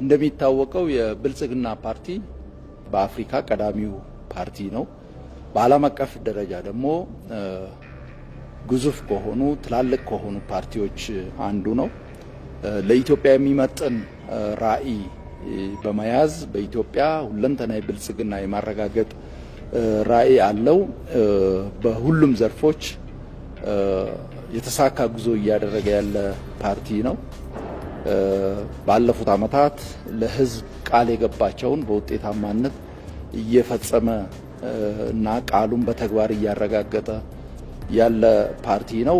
እንደሚታወቀው የብልጽግና ፓርቲ በአፍሪካ ቀዳሚው ፓርቲ ነው። በዓለም አቀፍ ደረጃ ደግሞ ግዙፍ ከሆኑ ትላልቅ ከሆኑ ፓርቲዎች አንዱ ነው። ለኢትዮጵያ የሚመጥን ራዕይ በመያዝ በኢትዮጵያ ሁለንተናዊ ብልጽግና የማረጋገጥ ራዕይ አለው። በሁሉም ዘርፎች የተሳካ ጉዞ እያደረገ ያለ ፓርቲ ነው። ባለፉት ዓመታት ለሕዝብ ቃል የገባቸውን በውጤታማነት እየፈጸመ እና ቃሉን በተግባር እያረጋገጠ ያለ ፓርቲ ነው።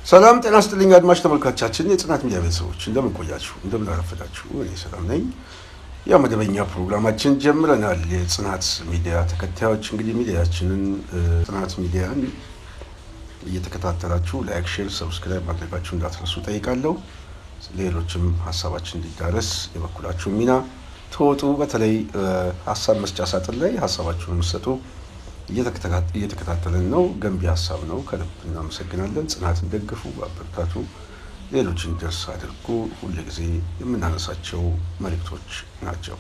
ሰላም ጤና ይስጥልኝ አድማጭ ተመልካቾቻችን የጽናት ሚዲያ ቤተሰቦች እንደምን ቆያችሁ እንደምን አረፈዳችሁ እኔ ሰላም ነኝ። ያው መደበኛ ፕሮግራማችን ጀምረናል። የጽናት ሚዲያ ተከታዮች እንግዲህ ሚዲያችንን ጽናት ሚዲያን እየተከታተላችሁ ላይክ ሼር ሰብስክራይብ ማድረጋችሁ እንዳትረሱ ጠይቃለሁ። ሌሎችም ሐሳባችን እንዲዳረስ የበኩላችሁ ሚና ተወጡ። በተለይ ሐሳብ መስጫ ሳጥን ላይ ሐሳባችሁን መስጠቱ እየተከታተለን ነው። ገንቢ ሐሳብ ነው። ከልብ እናመሰግናለን። ጽናትን ደግፉ፣ አበርታቱ፣ ሌሎችን ደርስ አድርጉ። ሁሉ ጊዜ የምናነሳቸው መልእክቶች ናቸው።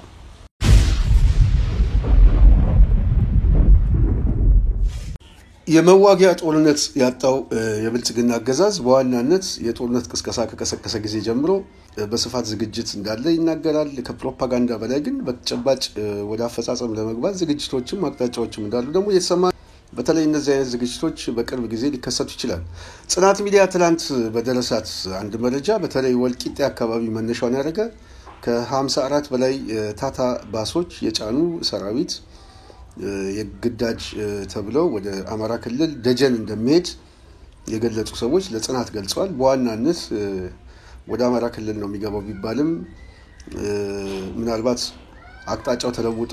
የመዋጊያ ጦርነት ያጣው የብልጽግና አገዛዝ በዋናነት የጦርነት ቅስቀሳ ከቀሰቀሰ ጊዜ ጀምሮ በስፋት ዝግጅት እንዳለ ይናገራል። ከፕሮፓጋንዳ በላይ ግን በተጨባጭ ወደ አፈጻጸም ለመግባት ዝግጅቶችም አቅጣጫዎችም እንዳሉ ደግሞ እየተሰማ በተለይ እነዚህ አይነት ዝግጅቶች በቅርብ ጊዜ ሊከሰቱ ይችላል። ጽናት ሚዲያ ትላንት በደረሳት አንድ መረጃ በተለይ ወልቂጤ አካባቢ መነሻውን ያደረገ ከ54 በላይ ታታ ባሶች የጫኑ ሰራዊት የግዳጅ ተብለው ወደ አማራ ክልል ደጀን እንደሚሄድ የገለጹ ሰዎች ለጽናት ገልጸዋል። በዋናነት ወደ አማራ ክልል ነው የሚገባው ቢባልም ምናልባት አቅጣጫው ተለውጦ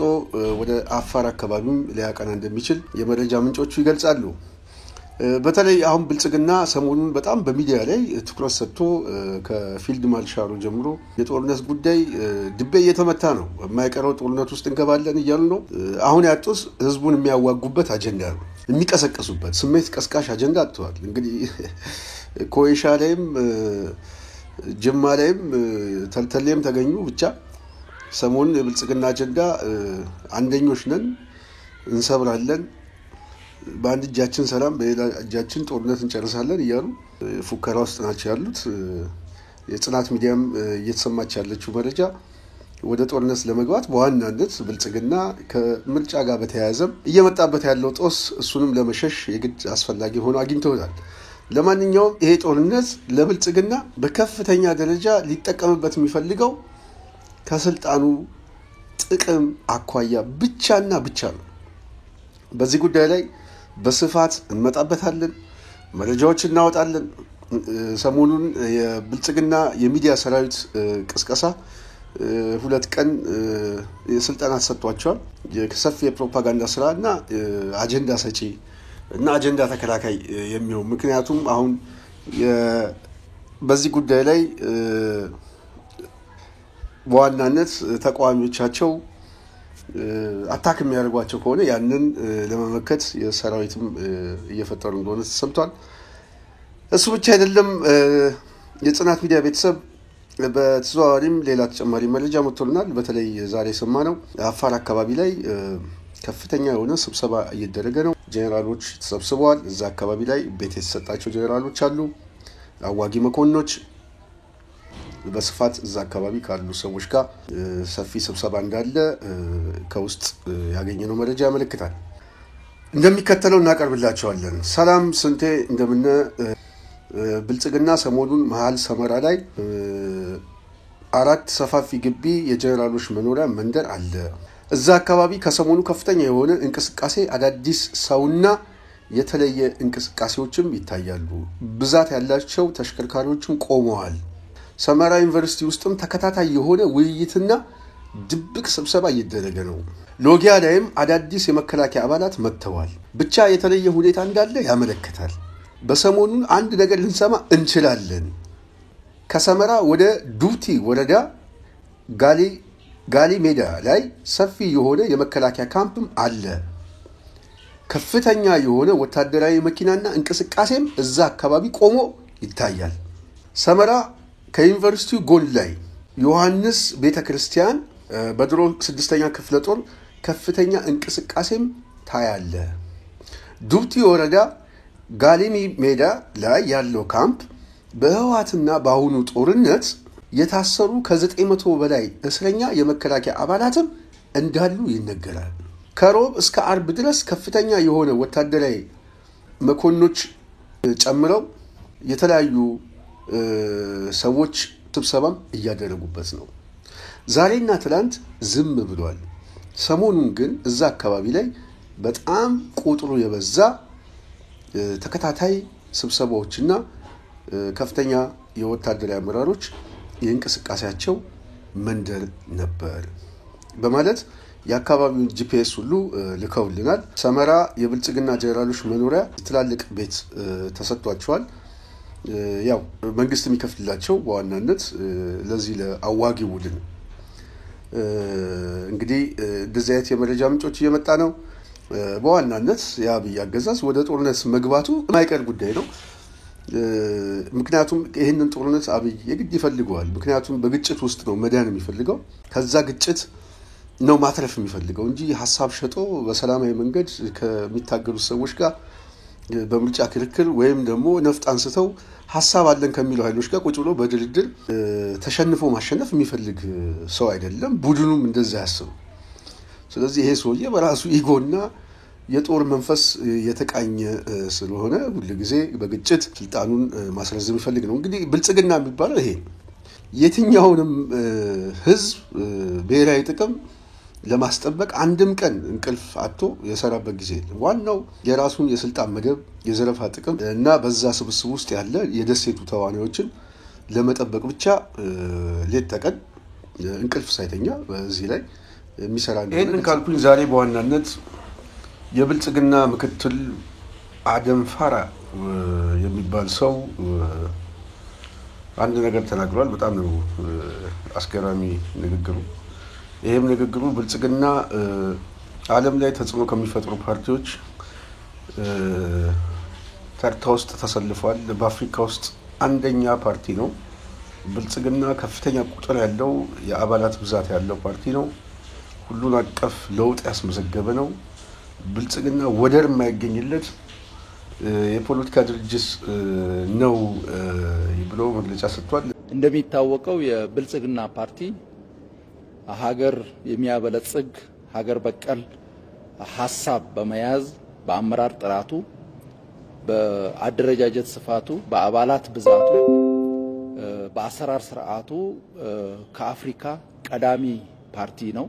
ወደ አፋር አካባቢም ሊያቀና እንደሚችል የመረጃ ምንጮቹ ይገልጻሉ። በተለይ አሁን ብልጽግና ሰሞኑን በጣም በሚዲያ ላይ ትኩረት ሰጥቶ ከፊልድ ማርሻሉ ጀምሮ የጦርነት ጉዳይ ድቤ እየተመታ ነው። የማይቀረው ጦርነት ውስጥ እንገባለን እያሉ ነው። አሁን ያጡት ህዝቡን የሚያዋጉበት አጀንዳ ነው፣ የሚቀሰቀሱበት ስሜት ቀስቃሽ አጀንዳ አጥተዋል። እንግዲህ ኮይሻ ላይም ጅማ ላይም ተልተሌም ተገኙ። ብቻ ሰሞኑን የብልጽግና አጀንዳ አንደኞች ነን፣ እንሰብራለን፣ በአንድ እጃችን ሰላም በሌላ እጃችን ጦርነት እንጨርሳለን እያሉ ፉከራ ውስጥ ናቸው ያሉት። የጽናት ሚዲያም እየተሰማች ያለችው መረጃ ወደ ጦርነት ለመግባት በዋናነት ብልጽግና ከምርጫ ጋር በተያያዘም እየመጣበት ያለው ጦስ እሱንም ለመሸሽ የግድ አስፈላጊ ሆኖ አግኝተውታል። ለማንኛውም ይሄ ጦርነት ለብልጽግና በከፍተኛ ደረጃ ሊጠቀምበት የሚፈልገው ከስልጣኑ ጥቅም አኳያ ብቻና ብቻ ነው። በዚህ ጉዳይ ላይ በስፋት እንመጣበታለን፣ መረጃዎች እናወጣለን። ሰሞኑን የብልጽግና የሚዲያ ሰራዊት ቅስቀሳ 2 ቀን ስልጠና ተሰጥቷቸዋል። የሰፊ የፕሮፓጋንዳ ስራ እና አጀንዳ ሰጪ እና አጀንዳ ተከላካይ የሚሆን ምክንያቱም አሁን በዚህ ጉዳይ ላይ በዋናነት ተቃዋሚዎቻቸው አታክ የሚያደርጓቸው ከሆነ ያንን ለመመከት የሰራዊትም እየፈጠሩ እንደሆነ ተሰምቷል። እሱ ብቻ አይደለም። የጽናት ሚዲያ ቤተሰብ በተዘዋዋሪም ሌላ ተጨማሪ መረጃ መጥቶልናል። በተለይ ዛሬ ሰማነው አፋር አካባቢ ላይ ከፍተኛ የሆነ ስብሰባ እየተደረገ ነው። ጄኔራሎች ተሰብስበዋል። እዛ አካባቢ ላይ ቤት የተሰጣቸው ጄኔራሎች አሉ፣ አዋጊ መኮንኖች በስፋት እዛ አካባቢ ካሉ ሰዎች ጋር ሰፊ ስብሰባ እንዳለ ከውስጥ ያገኘነው መረጃ ያመለክታል። እንደሚከተለው እናቀርብላችኋለን። ሰላም ስንቴ እንደምን ብልጽግና ሰሞኑን መሃል ሰመራ ላይ 4 ሰፋፊ ግቢ የጄኔራሎች መኖሪያ መንደር አለ። እዛ አካባቢ ከሰሞኑ ከፍተኛ የሆነ እንቅስቃሴ አዳዲስ ሰውና የተለየ እንቅስቃሴዎችም ይታያሉ። ብዛት ያላቸው ተሽከርካሪዎችም ቆመዋል። ሰመራ ዩኒቨርሲቲ ውስጥም ተከታታይ የሆነ ውይይትና ድብቅ ስብሰባ እየተደረገ ነው። ሎጊያ ላይም አዳዲስ የመከላከያ አባላት መጥተዋል። ብቻ የተለየ ሁኔታ እንዳለ ያመለክታል። በሰሞኑን አንድ ነገር ልንሰማ እንችላለን። ከሰመራ ወደ ዱብቲ ወረዳ ጋሊ ሜዳ ላይ ሰፊ የሆነ የመከላከያ ካምፕም አለ። ከፍተኛ የሆነ ወታደራዊ መኪናና እንቅስቃሴም እዛ አካባቢ ቆሞ ይታያል። ሰመራ ከዩኒቨርሲቲው ጎን ላይ ዮሐንስ ቤተክርስቲያን በድሮ 6ኛ ክፍለ ጦር ከፍተኛ እንቅስቃሴም ታያለ። ዱብቲ ወረዳ ጋሊ ሜዳ ላይ ያለው ካምፕ በህዋትና በአሁኑ ጦርነት የታሰሩ ከ900 በላይ እስረኛ የመከላከያ አባላትም እንዳሉ ይነገራል። ከሮብ እስከ አርብ ድረስ ከፍተኛ የሆነ ወታደራዊ መኮንኖች ጨምረው የተለያዩ ሰዎች ስብሰባም እያደረጉበት ነው። ዛሬና ትላንት ዝም ብሏል። ሰሞኑን ግን እዛ አካባቢ ላይ በጣም ቁጥሩ የበዛ ተከታታይ ስብሰባዎችና ከፍተኛ የወታደራዊ አመራሮች የእንቅስቃሴያቸው መንደር ነበር በማለት የአካባቢውን ጂፒኤስ ሁሉ ልከውልናል። ሰመራ የብልጽግና ጀነራሎች መኖሪያ ትላልቅ ቤት ተሰጥቷቸዋል። ያው መንግስት የሚከፍልላቸው በዋናነት ለዚህ ለአዋጊ ቡድን እንግዲህ እንደዚህ አይነት የመረጃ ምንጮች እየመጣ ነው። በዋናነት የአብይ አገዛዝ ወደ ጦርነት መግባቱ የማይቀር ጉዳይ ነው። ምክንያቱም ይህንን ጦርነት አብይ የግድ ይፈልገዋል። ምክንያቱም በግጭት ውስጥ ነው መዳን የሚፈልገው። ከዛ ግጭት ነው ማትረፍ የሚፈልገው እንጂ ሐሳብ ሸጦ በሰላማዊ መንገድ ከሚታገሉት ሰዎች ጋር በምርጫ ክርክር ወይም ደግሞ ነፍጥ አንስተው ሐሳብ አለን ከሚሉ ኃይሎች ጋር ቁጭ ብሎ በድርድር ተሸንፎ ማሸነፍ የሚፈልግ ሰው አይደለም። ቡድኑም እንደዛ ያስብ። ስለዚህ ይሄ ሰውዬ በራሱ ኢጎና የጦር መንፈስ የተቃኘ ስለሆነ ሁሉ ጊዜ በግጭት ስልጣኑን ማስረዘም ይፈልግ ነው። እንግዲህ ብልጽግና የሚባለው ይሄ የትኛውንም ህዝብ ብሔራዊ ጥቅም ለማስጠበቅ አንድም ቀን እንቅልፍ አጥቶ የሰራበት ጊዜ ዋናው የራሱን የስልጣን መደብ የዘረፋ ጥቅም እና በዛ ስብስብ ውስጥ ያለ የደሴቱ ተዋናዮችን ለመጠበቅ ብቻ ሌት ተቀን እንቅልፍ ሳይተኛ በዚህ ላይ የሚሰራ ነው። ይሄንን ካልኩኝ ዛሬ በዋናነት የብልጽግና ምክትል አደም ፋራ የሚባል ሰው አንድ ነገር ተናግሯል። በጣም ነው አስገራሚ ንግግሩ። ይሄም ንግግሩ ብልጽግና ዓለም ላይ ተጽዕኖ ከሚፈጥሩ ፓርቲዎች ተርታ ውስጥ ተሰልፏል። በአፍሪካ ውስጥ አንደኛ ፓርቲ ነው። ብልጽግና ከፍተኛ ቁጥር ያለው የአባላት ብዛት ያለው ፓርቲ ነው። ሁሉን አቀፍ ለውጥ ያስመዘገበ ነው። ብልጽግና ወደር የማይገኝለት የፖለቲካ ድርጅት ነው ብሎ መግለጫ ሰጥቷል። እንደሚታወቀው የብልጽግና ፓርቲ ሀገር የሚያበለጽግ ሀገር በቀል ሐሳብ በመያዝ በአመራር ጥራቱ፣ በአደረጃጀት ስፋቱ፣ በአባላት ብዛቱ፣ በአሰራር ስርዓቱ ከአፍሪካ ቀዳሚ ፓርቲ ነው።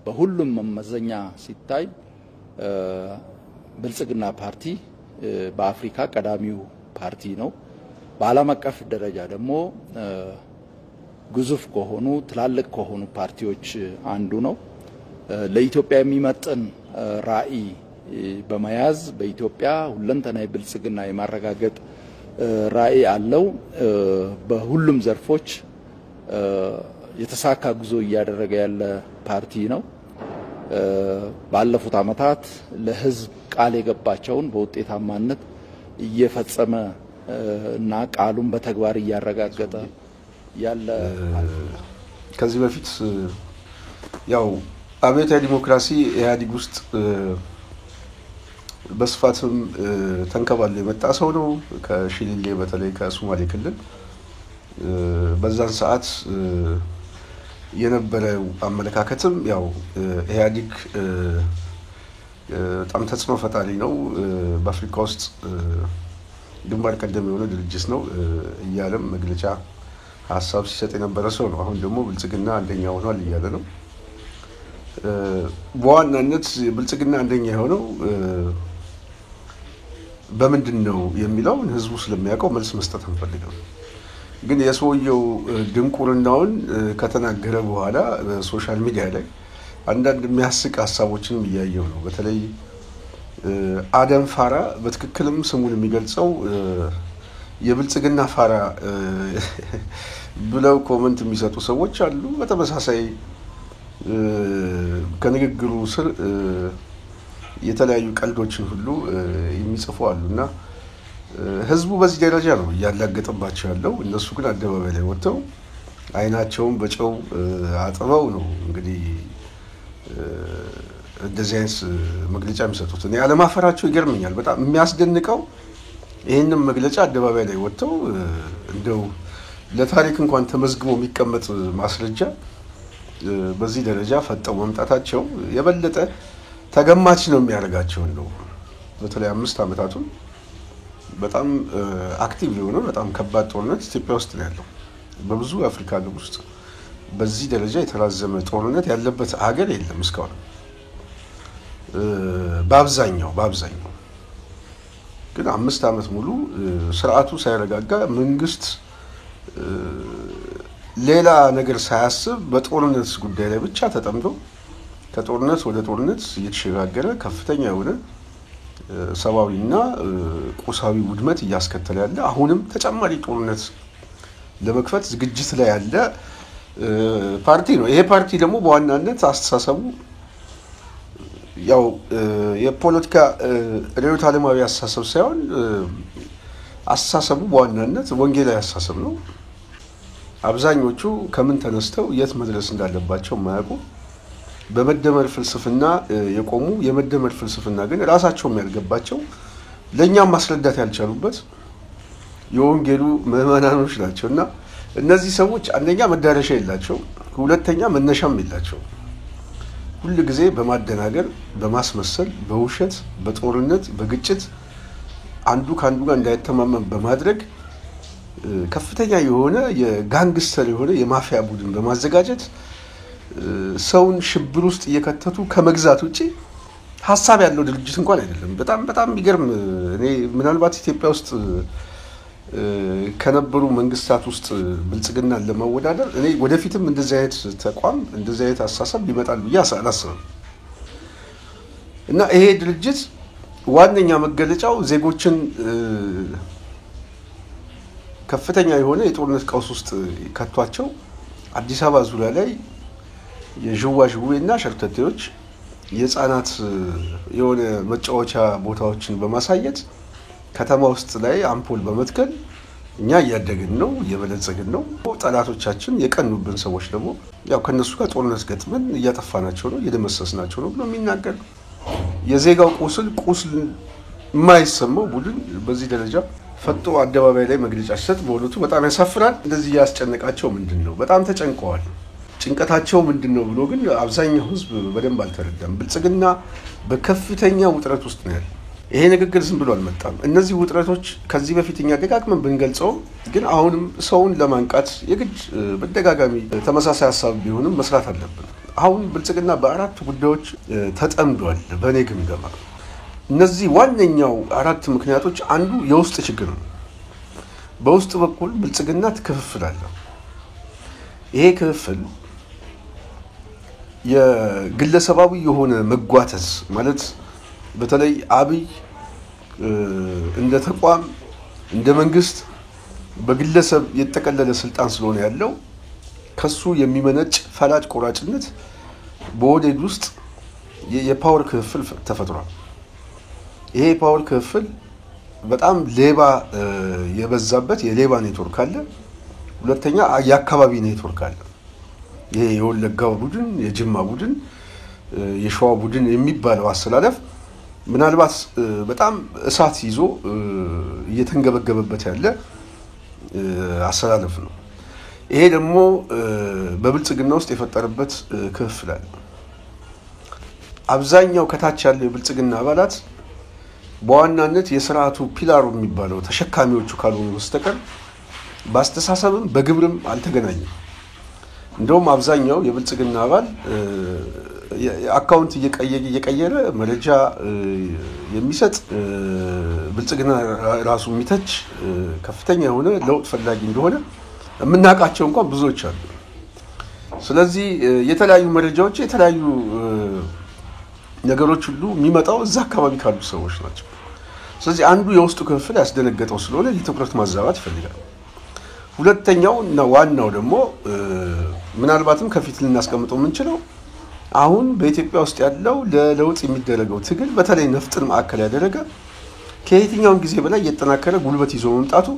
በሁሉም መመዘኛ ሲታይ ብልጽግና ፓርቲ በአፍሪካ ቀዳሚው ፓርቲ ነው። በዓለም አቀፍ ደረጃ ደግሞ ግዙፍ ከሆኑ ትላልቅ ከሆኑ ፓርቲዎች አንዱ ነው። ለኢትዮጵያ የሚመጥን ራዕይ በመያዝ በኢትዮጵያ ሁለንተናዊ ብልጽግና የማረጋገጥ ራዕይ አለው። በሁሉም ዘርፎች የተሳካ ጉዞ እያደረገ ያለ ፓርቲ ነው። ባለፉት ዓመታት ለሕዝብ ቃል የገባቸውን በውጤታማነት እየፈጸመ እና ቃሉን በተግባር እያረጋገጠ ያለ ከዚህ በፊት ያው አብዮታዊ ዲሞክራሲ ኢህአዴግ ውስጥ በስፋትም ተንከባሎ የመጣ ሰው ነው። ከሽሊሌ በተለይ ከሶማሌ ክልል በዛን ሰዓት የነበረው አመለካከትም ያው ኢህአዴግ በጣም ተጽዕኖ ፈጣሪ ነው፣ በአፍሪካ ውስጥ ግንባር ቀደም የሆነ ድርጅት ነው እያለም መግለጫ ሐሳብ ሲሰጥ የነበረ ሰው ነው። አሁን ደግሞ ብልጽግና አንደኛ ሆኗል እያለ ነው። በዋናነት ብልጽግና አንደኛ የሆነው በምንድን ነው የሚለውን ህዝቡ ስለሚያውቀው መልስ መስጠት አንፈልግም። ግን የሰውየው ድንቁርናውን ከተናገረ በኋላ በሶሻል ሚዲያ ላይ አንዳንድ የሚያስቅ ሀሳቦችንም እያየው ነው። በተለይ አደም ፋራ በትክክልም ስሙን የሚገልጸው የብልጽግና ፋራ ብለው ኮመንት የሚሰጡ ሰዎች አሉ። በተመሳሳይ ከንግግሩ ስር የተለያዩ ቀልዶችን ሁሉ የሚጽፉ አሉና ህዝቡ በዚህ ደረጃ ነው እያላገጠባቸው ያለው። እነሱ ግን አደባባይ ላይ ወጥተው አይናቸውን በጨው አጥበው ነው እንግዲህ እንደዚህ አይነት መግለጫ የሚሰጡት። እኔ አለማፈራቸው ይገርመኛል። በጣም የሚያስደንቀው ይህንን መግለጫ አደባባይ ላይ ወጥተው እንደው ለታሪክ እንኳን ተመዝግቦ የሚቀመጥ ማስረጃ በዚህ ደረጃ ፈጠው መምጣታቸው የበለጠ ተገማች ነው የሚያደርጋቸው። እንደው በተለይ 5 ዓመታቱን በጣም አክቲቭ የሆነ በጣም ከባድ ጦርነት ኢትዮጵያ ውስጥ ነው ያለው። በብዙ አፍሪካ ሀገር ውስጥ በዚህ ደረጃ የተራዘመ ጦርነት ያለበት ሀገር የለም እስካሁን። በአብዛኛው ግን 5 ዓመት ሙሉ ስርዓቱ ሳይረጋጋ መንግስት ሌላ ነገር ሳያስብ በጦርነት ጉዳይ ላይ ብቻ ተጠምዶ ከጦርነት ወደ ጦርነት እየተሸጋገረ ከፍተኛ የሆነ ሰብአዊና ቁሳዊ ውድመት እያስከተለ ያለ አሁንም ተጨማሪ ጦርነት ለመክፈት ዝግጅት ላይ ያለ ፓርቲ ነው። ይሄ ፓርቲ ደግሞ በዋናነት አስተሳሰቡ ያው የፖለቲካ ርዕዮተ ዓለማዊ አስተሳሰብ ሳይሆን አስተሳሰቡ በዋናነት ወንጌላዊ አስተሳሰብ ነው። አብዛኞቹ ከምን ተነስተው የት መድረስ እንዳለባቸው ማያውቁ በመደመር ፍልስፍና የቆሙ የመደመር ፍልስፍና ግን ራሳቸውም ያልገባቸው ለኛም ማስረዳት ያልቻሉበት የወንጌሉ ምዕመናኖች ናቸውና እነዚህ ሰዎች አንደኛ መዳረሻ የላቸው፣ ሁለተኛ መነሻም የላቸው። ሁሉ ጊዜ በማደናገር በማስመሰል በውሸት በጦርነት በግጭት አንዱ ካንዱ ጋር እንዳይተማመን በማድረግ ከፍተኛ የሆነ የጋንግስተር የሆነ የማፊያ ቡድን በማዘጋጀት ሰውን ሽብር ውስጥ እየከተቱ ከመግዛት ውጪ ሐሳብ ያለው ድርጅት እንኳን አይደለም። በጣም የሚገርም እኔ ምናልባት ኢትዮጵያ ውስጥ ከነበሩ መንግስታት ውስጥ ብልጽግናን ለማወዳደር እኔ ወደፊትም እንደዚህ አይነት ተቋም እንደዚህ አይነት አስተሳሰብ ሊመጣል ብዬ አላስብም። እና ይሄ ድርጅት ዋነኛ መገለጫው ዜጎችን ከፍተኛ የሆነ የጦርነት ቀውስ ውስጥ ከቷቸው አዲስ አበባ ዙሪያ ላይ የዥዋዥዌና ሸርተቴዎች የህፃናት የሆነ መጫወቻ ቦታዎችን በማሳየት ከተማ ውስጥ ላይ አምፖል በመትከል እኛ እያደግን ነው እየበለጸግን ነው፣ ጠላቶቻችን የቀኑብን ሰዎች ደግሞ ያው ከነሱ ጋር ጦርነት ገጥመን እያጠፋናቸው ነው እየደመሰስናቸው ነው ብሎ የሚናገር የዜጋው ቁስል የማይሰማው ቡድን በዚህ ደረጃ ፈጦ አደባባይ ላይ መግለጫ ሲሰጥ በእውነቱ በጣም ያሳፍራል። እንደዚህ ያስጨነቃቸው ምንድነው? በጣም ተጨንቀዋል። ጭንቀታቸው ምንድነው ብሎ ግን አብዛኛው ህዝብ በደንብ አልተረዳም። ብልጽግና በከፍተኛ ውጥረት ውስጥ ነው ያለው። ይሄ ንግግር ዝም ብሎ አልመጣም። እነዚህ ውጥረቶች ከዚህ በፊት እኛ ደጋግመን ብንገልጸው ግን አሁንም ሰውን ለማንቃት የግድ በደጋጋሚ ተመሳሳይ ሀሳብ ቢሆንም መስራት አለብን። አሁን ብልጽግና በ4 ጉዳዮች ተጠምዷል በእኔ ግምገማ። እነዚህ ዋነኛው 4 ምክንያቶች አንዱ የውስጥ ችግር ነው። በውስጥ በኩል ብልጽግና ክፍፍል አለ። ይሄ ክፍፍል የግለሰባዊ የሆነ መጓተት ማለት በተለይ አብይ እንደ ተቋም እንደ መንግስት በግለሰብ የተጠቀለለ ስልጣን ስለሆነ ያለው ከሱ የሚመነጭ ፈላጭ ቆራጭነት በወዴድ ውስጥ የፓወር ክፍፍል ተፈጥሯል። ይሄ ፓወር ክፍፍል በጣም ሌባ የበዛበት የሌባ ኔትወርክ አለ። ሁለተኛ የአካባቢ ኔትወርክ አለ። ይሄ የወለጋው ቡድን፣ የጅማ ቡድን፣ የሸዋ ቡድን የሚባለው አሰላለፍ ምናልባት በጣም እሳት ይዞ እየተንገበገበበት ያለ አሰላለፍ ነው። ይሄ ደግሞ በብልጽግና ውስጥ የፈጠረበት ክፍል አለ። አብዛኛው ከታች ያለው የብልጽግና አባላት በዋናነት የሥርዓቱ ፒላሩ የሚባለው ተሸካሚዎቹ ካልሆኑ በስተቀር በአስተሳሰብም በግብርም አልተገናኘም። እንደውም አብዛኛው የብልጽግና አባል አካውንት እየቀየረ መረጃ የሚሰጥ ብልጽግና ራሱ የሚተች ከፍተኛ የሆነ ለውጥ ፈላጊ እንደሆነ የምናውቃቸው እንኳን ብዙዎች አሉ። ስለዚህ የተለያዩ መረጃዎች የተለያዩ ነገሮች ሁሉ የሚመጣው እዛ አካባቢ ካሉ ሰዎች ናቸው። ስለዚህ አንዱ የውስጡ ክፍል ያስደነገጠው ስለሆነ የትኩረት ማዛባት ይፈልጋል። ሁለተኛው እና ዋናው ደግሞ ምናልባትም ከፊት ልናስቀምጠው የምንችለው አሁን በኢትዮጵያ ውስጥ ያለው ለለውጥ የሚደረገው ትግል በተለይ ነፍጥን ማዕከል ያደረገ ከየትኛውም ጊዜ በላይ እየተጠናከረ ጉልበት ይዞ መምጣቱ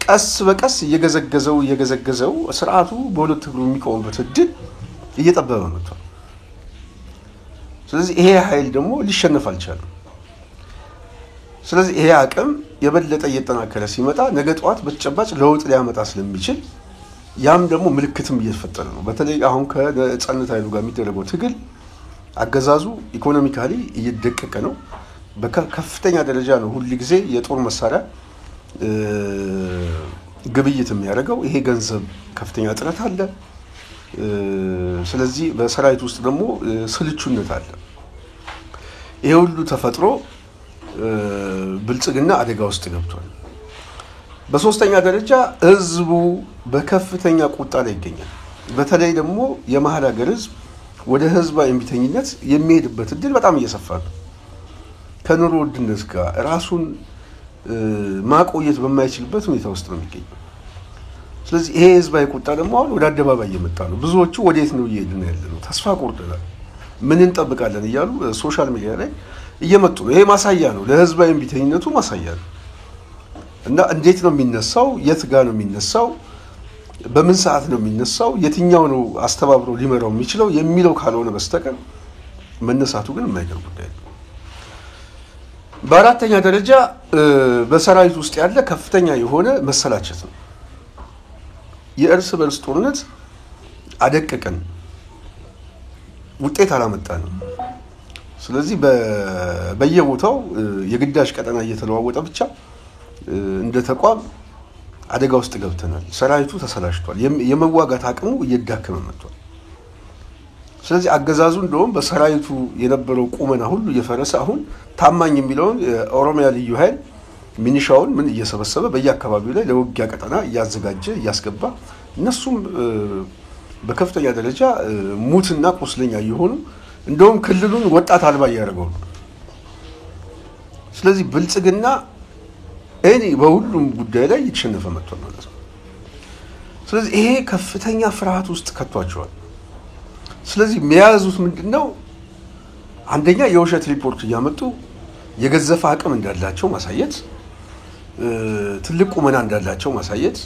ቀስ በቀስ እየገዘገዘው ስርዓቱ በሁለት እግሩ የሚቆምበት እድል እየጠበበ መጥቷል። ስለዚህ ይሄ ኃይል ደግሞ ሊሸነፍ አልቻለም። ስለዚህ ይሄ አቅም የበለጠ እየተጠናከረ ሲመጣ ነገ ጧት በተጨባጭ ለውጥ ሊያመጣ ስለሚችል ያም ደግሞ ምልክትም እየተፈጠረ ነው። በተለይ አሁን ከነጻነት ኃይሉ ጋር የሚደረገው ትግል አገዛዙ ኢኮኖሚካሊ እየደቀቀ ነው። በከፍተኛ ደረጃ ነው ሁሉ ጊዜ የጦር መሳሪያ ግብይት የሚያደርገው። ይሄ ገንዘብ ከፍተኛ እጥረት አለ። ስለዚህ በሰራዊት ውስጥ ደግሞ ስልቹነት አለ። ይሄ ሁሉ ተፈጥሮ ብልጽግና አደጋ ውስጥ ገብቷል። በሶስተኛ ደረጃ ህዝቡ በከፍተኛ ቁጣ ላይ ይገኛል። በተለይ ደግሞ የመሀል ሀገር ህዝብ ወደ ህዝባዊ እምቢተኝነት የሚሄድበት እድል በጣም እየሰፋ ነው። ከኑሮ ውድነት ጋር ራሱን ማቆየት በማይችልበት ሁኔታ ውስጥ ነው የሚገኘው። ስለዚህ ይሄ ህዝባዊ ቁጣ ደግሞ አሁን ወደ አደባባይ እየመጣ ነው። ብዙዎቹ ወዴት ነው እየሄድን ያለነው? ተስፋ ቆርጠናል፣ ምን እንጠብቃለን እያሉ ሶሻል ሚዲያ ላይ እየመጡ ነው። ይሄ ማሳያ ነው፣ ለህዝባዊ እምቢተኝነቱ ማሳያ ነው። እና እንዴት ነው የሚነሳው? የት ጋር ነው የሚነሳው? በምን ሰዓት ነው የሚነሳው? የትኛው ነው አስተባብሮ ሊመራው የሚችለው የሚለው ካልሆነ በስተቀር መነሳቱ ግን የማይቀር ጉዳይ ነው። በአራተኛ ደረጃ በሰራዊት ውስጥ ያለ ከፍተኛ የሆነ መሰላቸት ነው። የእርስ በርስ ጦርነት አደቀቀን፣ ውጤት አላመጣንም። ስለዚህ በየቦታው የግዳጅ ቀጠና እየተለዋወጠ ብቻ እንደ ተቋም አደጋ ውስጥ ገብተናል። ሰራዊቱ ተሰላሽቷል፣ የመዋጋት አቅሙ እየዳከመ መጥቷል። ስለዚህ አገዛዙ እንደውም በሰራዊቱ የነበረው ቁመና ሁሉ እየፈረሰ አሁን ታማኝ የሚለውን የኦሮሚያ ልዩ ኃይል ሚኒሻውን ምን እየሰበሰበ በየአካባቢው ላይ ለውጊያ ቀጠና እያዘጋጀ እያስገባ እነሱም በከፍተኛ ደረጃ ሙትና ቁስለኛ እየሆኑ እንደውም ክልሉን ወጣት አልባ እያደረገው ነው። ስለዚህ ብልጽግና በሁሉም ጉዳይ ላይ እየተሸነፈ መጥቷል ማለት ነው። ስለዚህ ይሄ ከፍተኛ ፍርሃት ውስጥ ከቷቸዋል። ስለዚህ የሚያዙት ምንድነው? አንደኛ የውሸት ሪፖርት እያመጡ የገዘፈ አቅም እንዳላቸው ማሳየት፣ ትልቅ ቁመና እንዳላቸው ማሳየት፣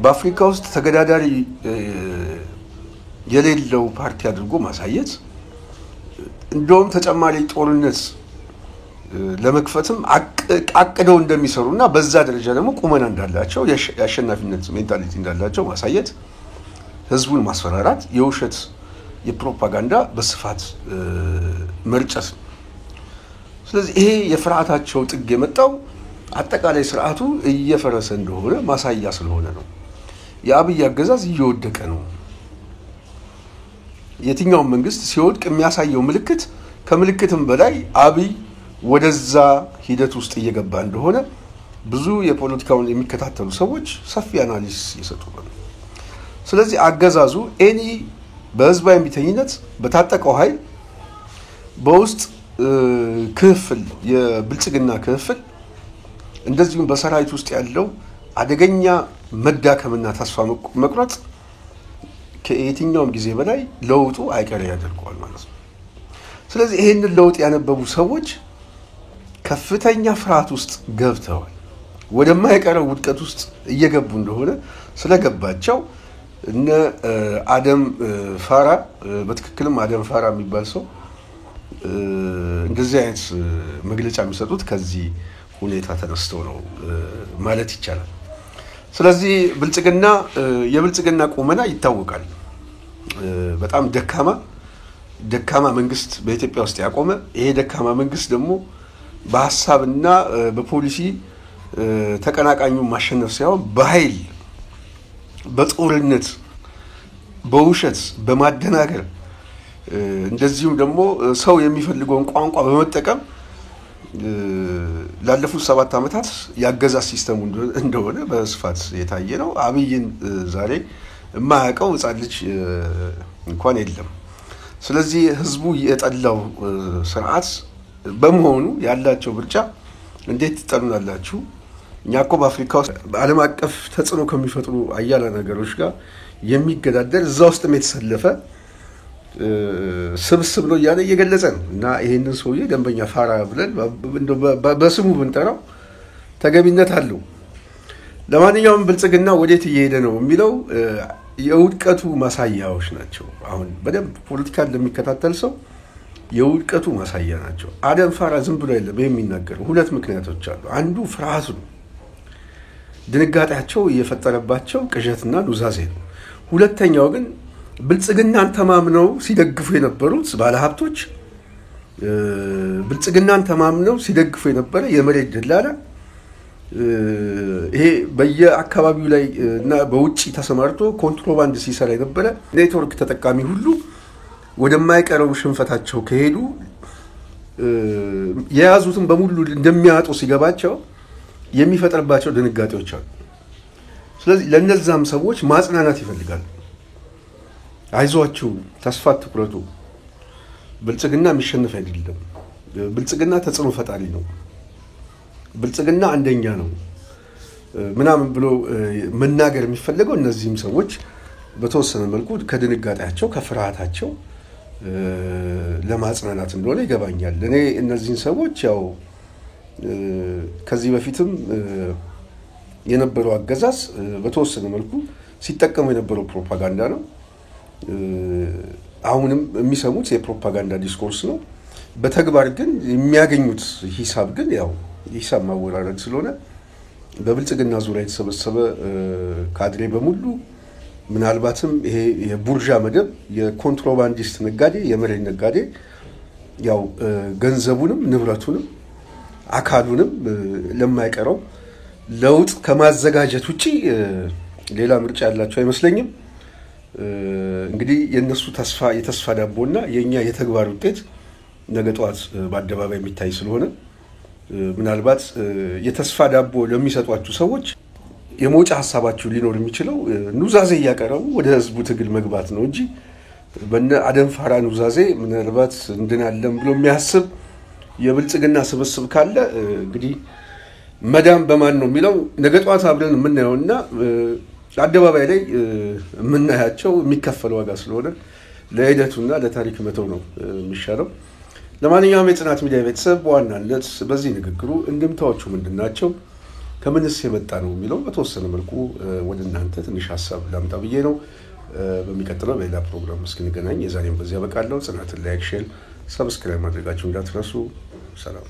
በአፍሪካ ውስጥ ተገዳዳሪ የሌለው ፓርቲ አድርጎ ማሳየት፣ እንደውም ተጨማሪ ጦርነት ለመክፈትም አቅደው እንደሚሰሩና በዛ ደረጃ ደግሞ ቁመና እንዳላቸው የአሸናፊነት ሜንታሊቲ እንዳላቸው ማሳየት፣ ህዝቡን ማስፈራራት፣ የውሸት የፕሮፓጋንዳ በስፋት መርጨት። ስለዚህ ይሄ የፍርሃታቸው ጥግ የመጣው አጠቃላይ ስርዓቱ እየፈረሰ እንደሆነ ማሳያ ስለሆነ ነው። የአብይ አገዛዝ እየወደቀ ነው። የትኛውም መንግስት ሲወድቅ የሚያሳየው ምልክት ከምልክትም በላይ አብይ ወደዛ ሂደት ውስጥ እየገባ እንደሆነ ብዙ የፖለቲካውን የሚከታተሉ ሰዎች ሰፊ አናሊሲስ እየሰጡበት። ስለዚህ አገዛዙ በህዝባዊ እምቢተኝነት በታጠቀው ኃይል በውስጥ ክፍል የብልጽግና ክፍል እንደዚሁም በሰራዊት ውስጥ ያለው አደገኛ መዳከምና ተስፋ መቁረጥ ከየትኛውም ጊዜ በላይ ለውጡ አይቀሬ ያደርገዋል ማለት ነው። ስለዚህ ይሄንን ለውጥ ያነበቡ ሰዎች ከፍተኛ ፍርሃት ውስጥ ገብተዋል። ወደማይቀረው ውድቀት ውስጥ እየገቡ እንደሆነ ስለገባቸው እነ አደም ፋራ በትክክልም አደም ፋራ የሚባል ሰው እንደዚህ አይነት መግለጫ የሚሰጡት ከዚህ ሁኔታ ተነስተው ነው ማለት ይቻላል። ስለዚህ የብልጽግና ቁመና ይታወቃል። በጣም ደካማ መንግስት በኢትዮጵያ ውስጥ ያቆመ፣ ይሄ ደካማ መንግስት ደግሞ በሐሳብና በፖሊሲ ተቀናቃኙ ማሸነፍ ሳይሆን በኃይል በጦርነት በውሸት በማደናገር እንደዚሁም ደግሞ ሰው የሚፈልገውን ቋንቋ በመጠቀም ላለፉት 7 ዓመታት ያገዛዝ ሲስተሙ እንደሆነ በስፋት የታየ ነው። አብይን ዛሬ የማያውቀው ሕፃን ልጅ እንኳን የለም። ስለዚህ ህዝቡ የጠላው ስርዓት በመሆኑ ያላቸው ምርጫ እንዴት ትጠሉናላችሁ? እኛ እኮ በአፍሪካ ውስጥ በዓለም አቀፍ ተጽዕኖ ከሚፈጥሩ አያሌ ነገሮች ጋር የሚገዳደር እዛ ውስጥም የተሰለፈ ስብስብ ነው እያለ እየገለጸ ነው። እና ይሄንን ሰውዬ ደንበኛ ፋራ ብለን በስሙ ብንጠራው ተገቢነት አለው። ለማንኛውም ብልጽግና ወዴት እየሄደ ነው የሚለው የውድቀቱ ማሳያዎች ናቸው። አሁን በደንብ ፖለቲካን ለሚከታተል ሰው የውድቀቱ ማሳያ ናቸው። አደም ፋራ ዝም ብሎ አይደለም የሚናገረው። ሁለት ምክንያቶች አሉ። አንዱ ፍርሃቱ ነው፣ ድንጋጤያቸው እየፈጠረባቸው ቅዠትና ኑዛዜ ነው። ሁለተኛው ግን ብልጽግናን ተማምነው ሲደግፉ የነበሩት ባለሀብቶች፣ ብልጽግናን ተማምነው ሲደግፉ የነበረ የመሬት ደላላ፣ ይሄ በየአካባቢው ላይ እና በውጪ ተሰማርቶ ኮንትሮባንድ ሲሰራ የነበረ ኔትወርክ ተጠቃሚ ሁሉ ወደማይቀረው ሽንፈታቸው ከሄዱ የያዙትን በሙሉ እንደሚያጡ ሲገባቸው የሚፈጠርባቸው ድንጋጤዎች አሉ። ስለዚህ ለነዛም ሰዎች ማጽናናት ይፈልጋሉ። አይዟችሁ፣ ተስፋ አትቁረጡ፣ ብልጽግና የሚሸነፍ አይደለም፣ ብልጽግና ተጽዕኖ ፈጣሪ ነው፣ ብልጽግና አንደኛ ነው ምናምን ብሎ መናገር የሚፈልገው እነዚህም ሰዎች በተወሰነ መልኩ ከድንጋጤያቸው ከፍርሃታቸው ለማጽናናት እንደሆነ ይገባኛል። እኔ እነዚህን ሰዎች ያው ከዚህ በፊትም የነበረው አገዛዝ በተወሰነ መልኩ ሲጠቀሙ የነበረው ፕሮፓጋንዳ ነው። አሁንም የሚሰሙት የፕሮፓጋንዳ ዲስኮርስ ነው። በተግባር ግን የሚያገኙት ሂሳብ ግን ያው ሂሳብ ማወራረድ ስለሆነ በብልጽግና ዙሪያ የተሰበሰበ ካድሬ በሙሉ ምናልባትም ይሄ የቡርዣ መደብ የኮንትሮባንዲስት ነጋዴ የመሬት ነጋዴ ያው ገንዘቡንም ንብረቱንም አካሉንም ለማይቀረው ለውጥ ከማዘጋጀት ውጪ ሌላ ምርጫ ያላቸው አይመስለኝም። እንግዲህ የነሱ የተስፋ ዳቦና የኛ የተግባር ውጤት ነገ ጧት በአደባባይ የሚታይ ስለሆነ ምናልባት የተስፋ ዳቦ ለሚሰጧችሁ ሰዎች የመውጫ ሐሳባችሁ ሊኖር የሚችለው ኑዛዜ እያቀረቡ ወደ ህዝቡ ትግል መግባት ነው እንጂ በእነ አደም ፋራ ኑዛዜ ምናልባት እንድናለም ብሎ የሚያስብ የብልጽግና ስብስብ ካለ እንግዲህ መዳም በማን ነው የሚለው ነገ ጧት አብረን የምናየውና አደባባይ ላይ የምናያቸው የሚከፈለው ዋጋ ስለሆነ ለሂደቱና ለታሪክ መተው ነው የሚሻለው። ለማንኛውም የጽናት ሚዲያ ቤተሰብ በዋናነት በዚህ ንግግሩ እንድምታዎቹ ምንድናቸው፣ ከምንስ የመጣ ነው የሚለው በተወሰነ መልኩ ወደ እናንተ ትንሽ ሐሳብ ላምጣ ብዬ ነው። በሚቀጥለው በሌላ ፕሮግራም እስክንገናኝ የዛሬን በዚህ ያበቃለሁ። ጽናትን ላይክ፣ ሼር፣ ሰብስክራይብ ማድረጋችሁ እንዳትረሱ። ሰላም።